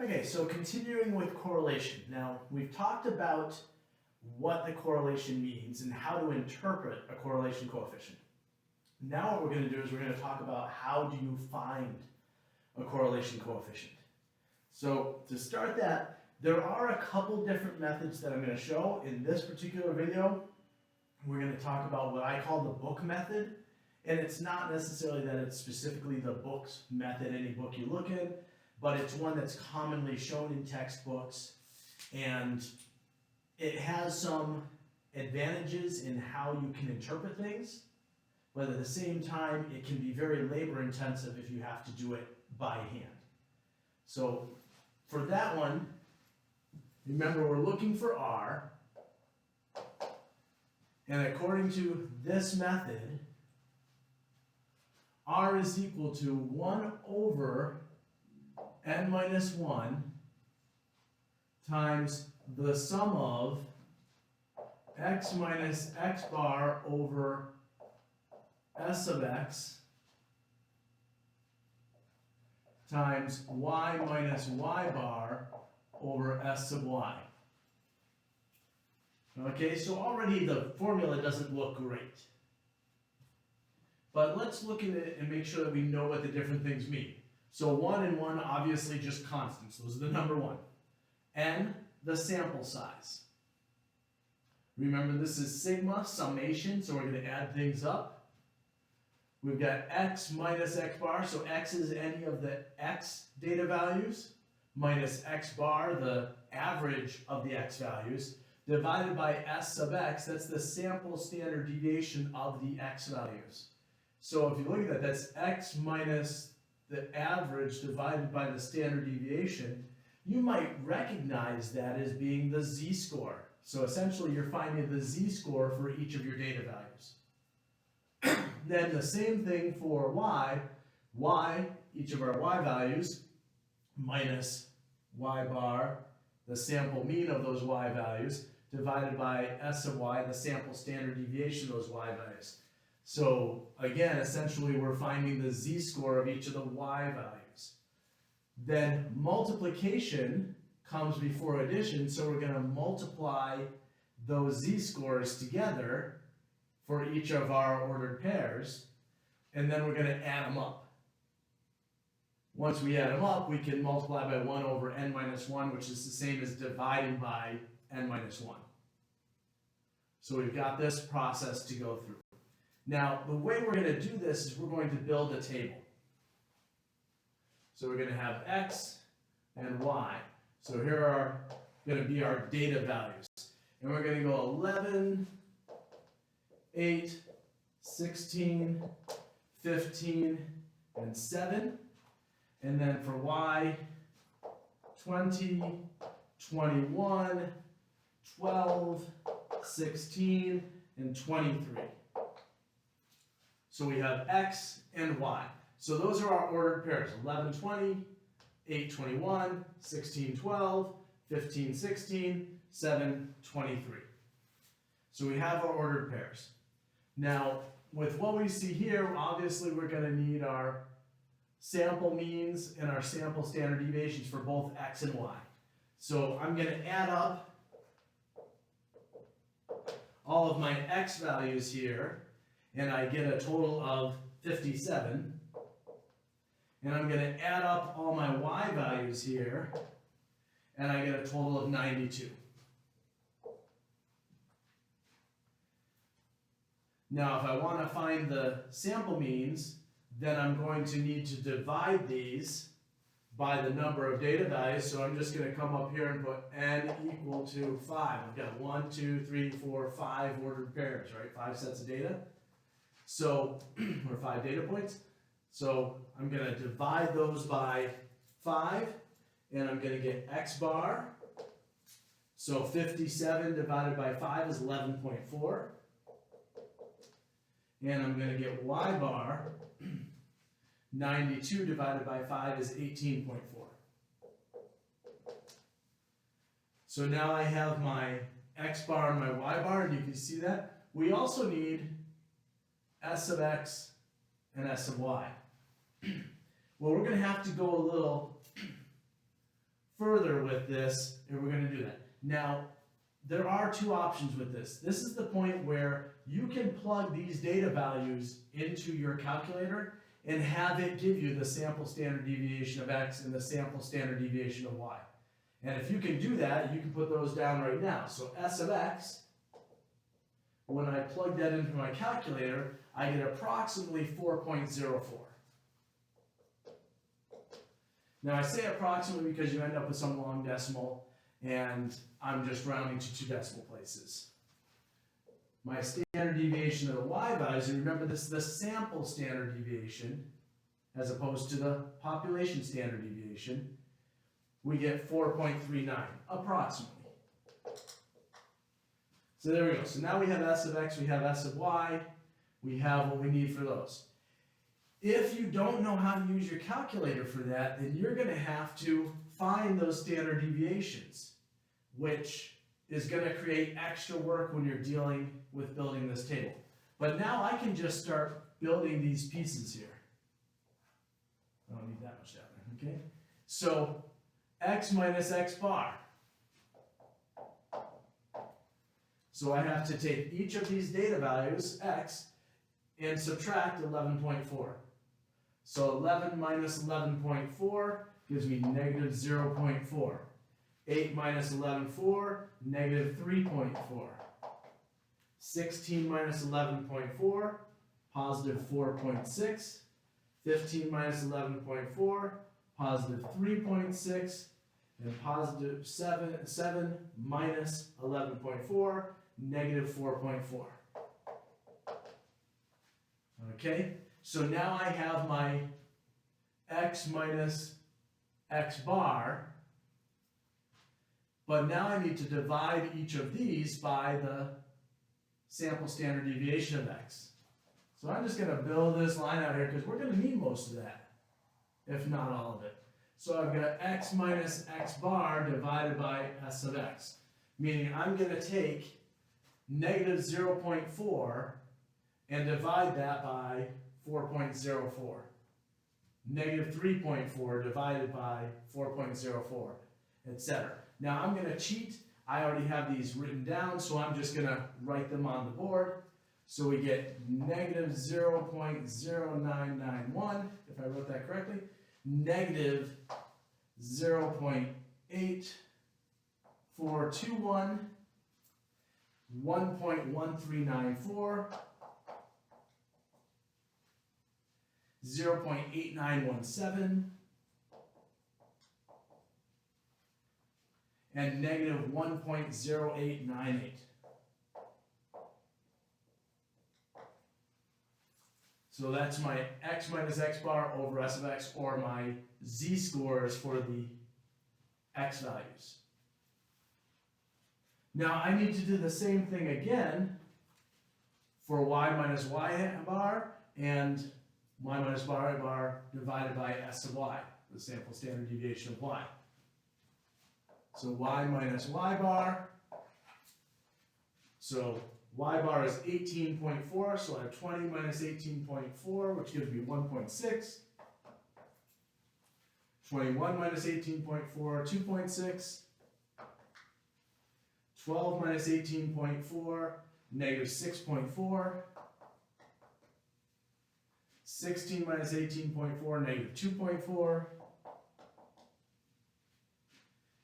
Okay, so continuing with correlation. Now, we've talked about what the correlation means and how to interpret a correlation coefficient. Now what we're going to do is we're going to talk about how do you find a correlation coefficient. So to start that, there are a couple different methods that I'm going to show in this particular video. We're going to talk about what I call the book method, and it's not necessarily that it's specifically the book's method, any book you look in, but it's one that's commonly shown in textbooks, and it has some advantages in how you can interpret things, but at the same time, it can be very labor intensive if you have to do it by hand. So for that one, remember we're looking for R, and according to this method, R is equal to 1 over n minus 1 times the sum of x minus x bar over s sub x times y minus y bar over s sub y. Okay, so already the formula doesn't look great. But let's look at it and make sure that we know what the different things mean. So 1 and 1, obviously just constants. Those are the number 1. N, the sample size. Remember, this is sigma, summation, so we're going to add things up. We've got x minus x bar, so x is any of the x data values, minus x bar, the average of the x values, divided by s sub x, that's the sample standard deviation of the x values. So if you look at that, that's x minus the average divided by the standard deviation. You might recognize that as being the z-score. So essentially you're finding the z-score for each of your data values. Then the same thing for y, each of our y values, minus y bar, the sample mean of those y values, divided by s sub y, the sample standard deviation of those y values. So again, essentially we're finding the z-score of each of the y values. Then multiplication comes before addition, so we're going to multiply those z-scores together for each of our ordered pairs, and then we're going to add them up. Once we add them up, we can multiply by 1 over n minus 1, which is the same as dividing by n minus 1. So we've got this process to go through. Now, the way we're going to do this is we're going to build a table. So we're going to have x and y. So here are going to be our data values. And we're going to go 11, 8, 16, 15, and 7. And then for y, 20, 21, 12, 16, and 23. So we have x and y. So those are our ordered pairs, 11, 20, 8, 21, 16, 12, 15, 16, 7, 23. So we have our ordered pairs. Now, with what we see here, obviously we're going to need our sample means and our sample standard deviations for both x and y. So I'm going to add up all of my x values here, and I get a total of 57. And I'm going to add up all my y values here, and I get a total of 92. Now, if I want to find the sample means, then I'm going to need to divide these by the number of data values. So I'm just going to come up here and put n equal to 5. I've got 1, 2, 3, 4, 5 ordered pairs, right? 5 sets of data. So, or 5 data points. So I'm going to divide those by 5, and I'm going to get x bar. So 57 divided by 5 is 11.4. And I'm going to get y bar. 92 divided by 5 is 18.4. So now I have my x bar and my y bar, and you can see that. We also need s sub x and s sub y. Well, we're going to have to go a little further with this, and we're going to do that. Now, there are two options with this. This is the point where you can plug these data values into your calculator and have it give you the sample standard deviation of x and the sample standard deviation of y. And if you can do that, you can put those down right now. So S of x, when I plug that into my calculator, I get approximately 4.04. Now I say approximately because you end up with some long decimal, and I'm just rounding to 2 decimal places. My standard deviation of the y values, and remember this is the sample standard deviation as opposed to the population standard deviation, we get 4.39, approximately. So there we go. So now we have S of x, we have S of y, we have what we need for those. If you don't know how to use your calculator for that, then you're going to have to find those standard deviations, which is going to create extra work when you're dealing with building this table. But now I can just start building these pieces here. I don't need that much down there, okay? So x minus x bar. So I have to take each of these data values, x, and subtract 11.4. So 11 minus 11.4 gives me negative 0.4. 8 minus 11.4, negative 3.4. 16 minus 11.4, positive 4.6. 15 minus 11.4, positive 3.6. And positive 7 minus 11.4, negative 4.4. Okay, so now I have my x minus x bar, but now I need to divide each of these by the sample standard deviation of x. So I'm just going to build this line out here because we're going to need most of that, if not all of it. So I've got x minus x bar divided by s of x, meaning I'm going to take negative 0.4 and divide that by 4.04. Negative 3.4 divided by 4.04, etc. Now I'm going to cheat. I already have these written down, so I'm just going to write them on the board. So we get negative 0.0991, if I wrote that correctly, negative 0.8421, 1.1394, 0.8917, and negative 1.0898. So that's my x minus x bar over s of x, or my z-scores for the x values. Now I need to do the same thing again for y minus y bar and y minus y bar divided by s of y, the sample standard deviation of y. So y minus y bar, so y bar is 18.4, so I have 20 minus 18.4, which gives me 1.6. 21 minus 18.4, 2.6. 12 minus 18.4, negative 6.4. 16 minus 18.4, negative 2.4.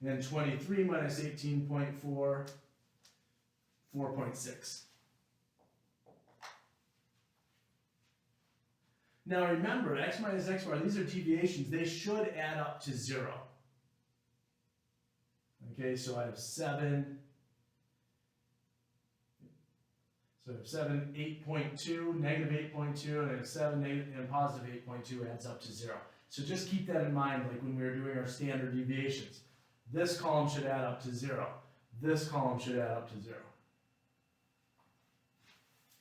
And 23 minus 18.4, 4.6. Now remember, x minus x bar, these are deviations. They should add up to 0. Okay, so I have 7. So I have 7, 8.2, negative 8.2, and I have 7, negative, and positive 8.2 adds up to 0. So just keep that in mind, like when we were doing our standard deviations. This column should add up to 0. This column should add up to 0.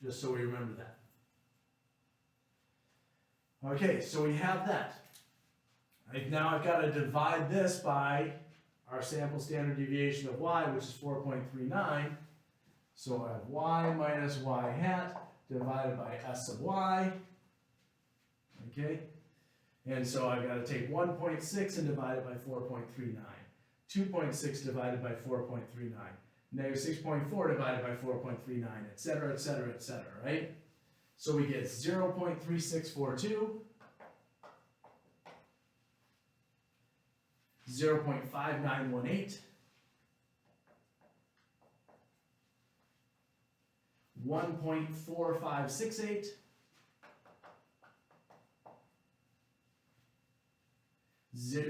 Just so we remember that. Okay, so we have that. Now I've got to divide this by our sample standard deviation of y, which is 4.39. So I have y minus y hat divided by s of y. Okay, and so I've got to take 1.6 and divide it by 4.39. 2.6 divided by 4.39, negative 6.4 divided by 4.39, etc., etc., etc., right? So we get 0.3642, 0.5918, 1.4568,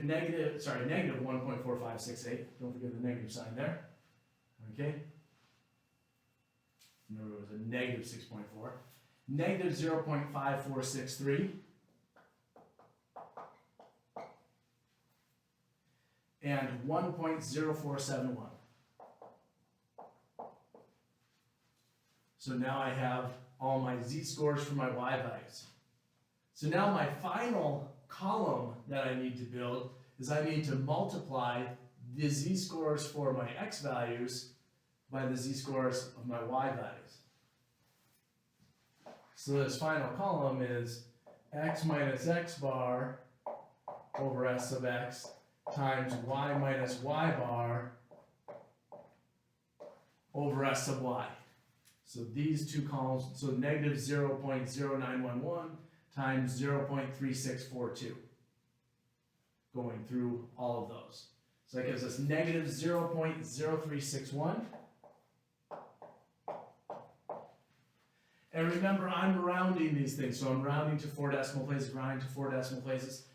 negative 1.4568, don't forget the negative sign there, okay? Remember it was a negative 6.4, negative 0.5463, and 1.0471. So now I have all my z-scores for my y values. So now my final column that I need to build is I need to multiply the z-scores for my x values by the z-scores of my y values. So this final column is x minus x bar over s sub x times y minus y bar over s sub y. So these two columns, so negative 0.0911 times 0.3642, going through all of those. So that gives us negative 0.0361. And remember, I'm rounding these things, so I'm rounding to 4 decimal places, rounding to 4 decimal places.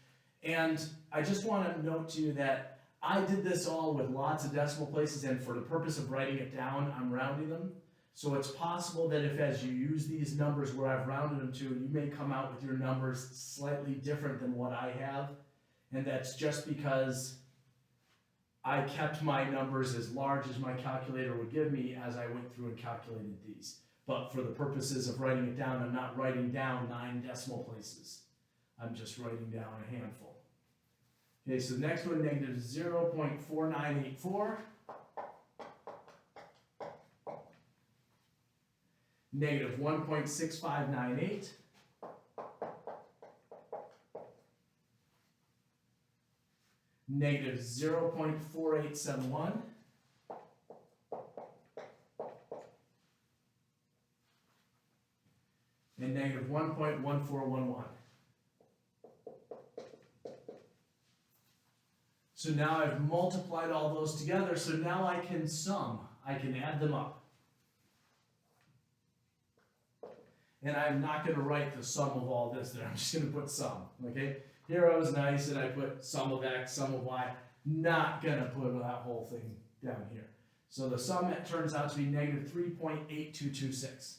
And I just want to note to you that I did this all with lots of decimal places, and for the purpose of writing it down, I'm rounding them. So it's possible that if as you use these numbers where I've rounded them to, you may come out with your numbers slightly different than what I have. And that's just because I kept my numbers as large as my calculator would give me as I went through and calculated these. But for the purposes of writing it down, I'm not writing down 9 decimal places. I'm just writing down a handful. Okay, so the next one, negative 0.4984. Negative 1.6598. Negative 0.4871. And negative 1.1411. So now I've multiplied all those together, so now I can sum. I can add them up. And I'm not going to write the sum of all this there. I'm just going to put sum, okay? Here I was nice and I put sum of x, sum of y. Not going to put that whole thing down here. So the sum turns out to be negative 3.8226.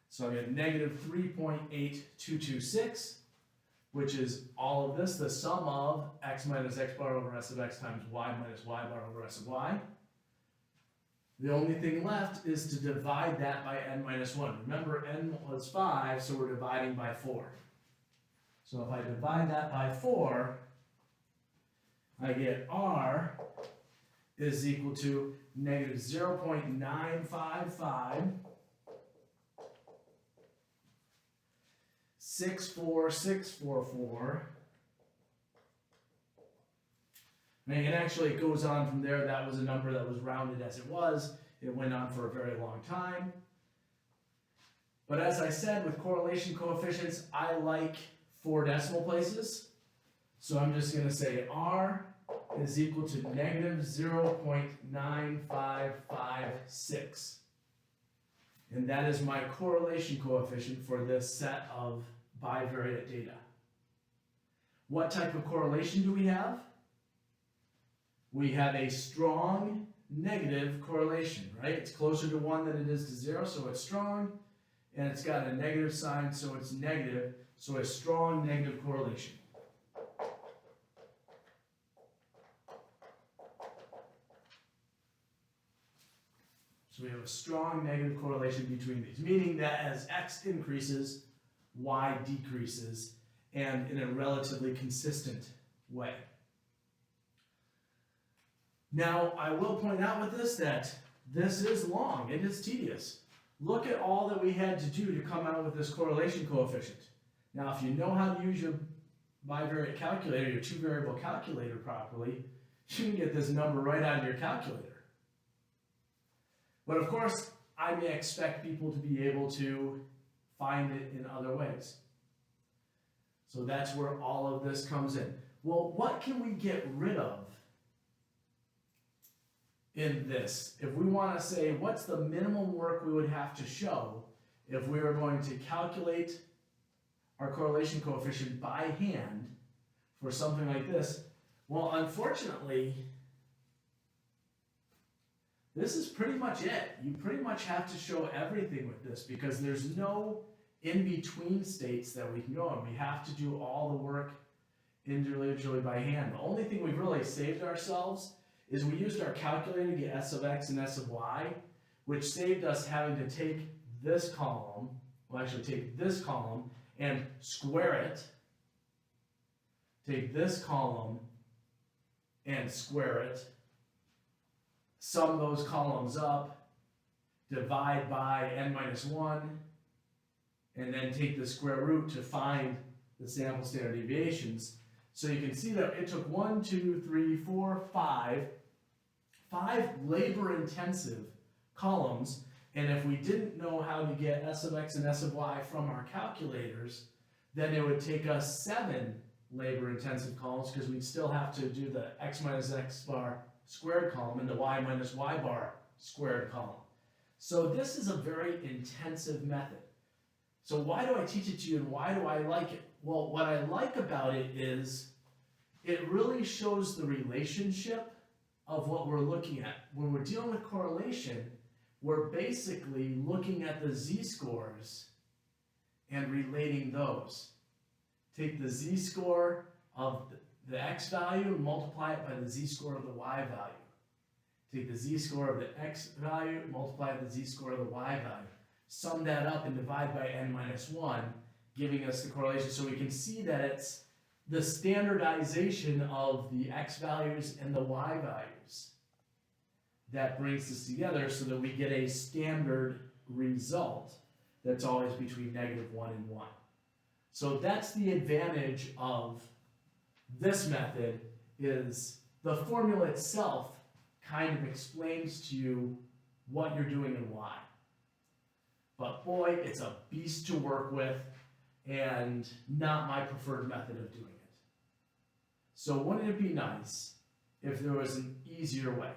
So I get negative 3.8226, which is all of this, the sum of x minus x bar over s of x times y minus y bar over s of y. The only thing left is to divide that by n minus 1. Remember, n was 5, so we're dividing by 4. So if I divide that by 4, I get r is equal to negative 0.955 64644. And actually it goes on from there. That was a number that was rounded as it was. It went on for a very long time. But as I said, with correlation coefficients, I like 4 decimal places. So I'm just going to say r is equal to negative 0.9556. And that is my correlation coefficient for this set of bivariate data. What type of correlation do we have? We have a strong negative correlation, right? It's closer to 1 than it is to 0, so it's strong, and it's got a negative sign, so it's negative, so a strong negative correlation. So we have a strong negative correlation between these, meaning that as x increases, y decreases, and in a relatively consistent way. Now, I will point out with this that this is long, it is tedious. Look at all that we had to do to come out with this correlation coefficient. Now, if you know how to use your bivariate calculator, your two variable calculator properly, you can get this number right out of your calculator. But of course, I may expect people to be able to find it in other ways. So that's where all of this comes in. Well, what can we get rid of in this? If we want to say, what's the minimum work we would have to show if we were going to calculate our correlation coefficient by hand for something like this? Well, unfortunately, this is pretty much it. You pretty much have to show everything with this because there's no in-between states that we can go in. We have to do all the work individually by hand. The only thing we've really saved ourselves is we used our calculator to get S of x and S of y, which saved us having to take this column, we'll actually take this column and square it, take this column and square it, sum those columns up, divide by n minus 1, and then take the square root to find the sample standard deviations. So you can see that it took 1, 2, 3, 4, 5 labor-intensive columns, and if we didn't know how to get S of x and S of y from our calculators, then it would take us 7 labor-intensive columns because we'd still have to do the x minus x bar squared column and the y minus y bar squared column. So this is a very intensive method. So why do I teach it to you and why do I like it? Well, what I like about it is it really shows the relationship of what we're looking at. When we're dealing with correlation, we're basically looking at the z-scores and relating those. Take the z-score of the x value and multiply it by the z-score of the y value. Take the z-score of the x value, multiply it by the z-score of the y value. Sum that up and divide by n minus 1, giving us the correlation. So we can see that it's the standardization of the x values and the y values that brings this together so that we get a standard result that's always between -1 and 1. So that's the advantage of this method, is the formula itself kind of explains to you what you're doing and why. But boy, it's a beast to work with and not my preferred method of doing it. So wouldn't it be nice if there was an easier way?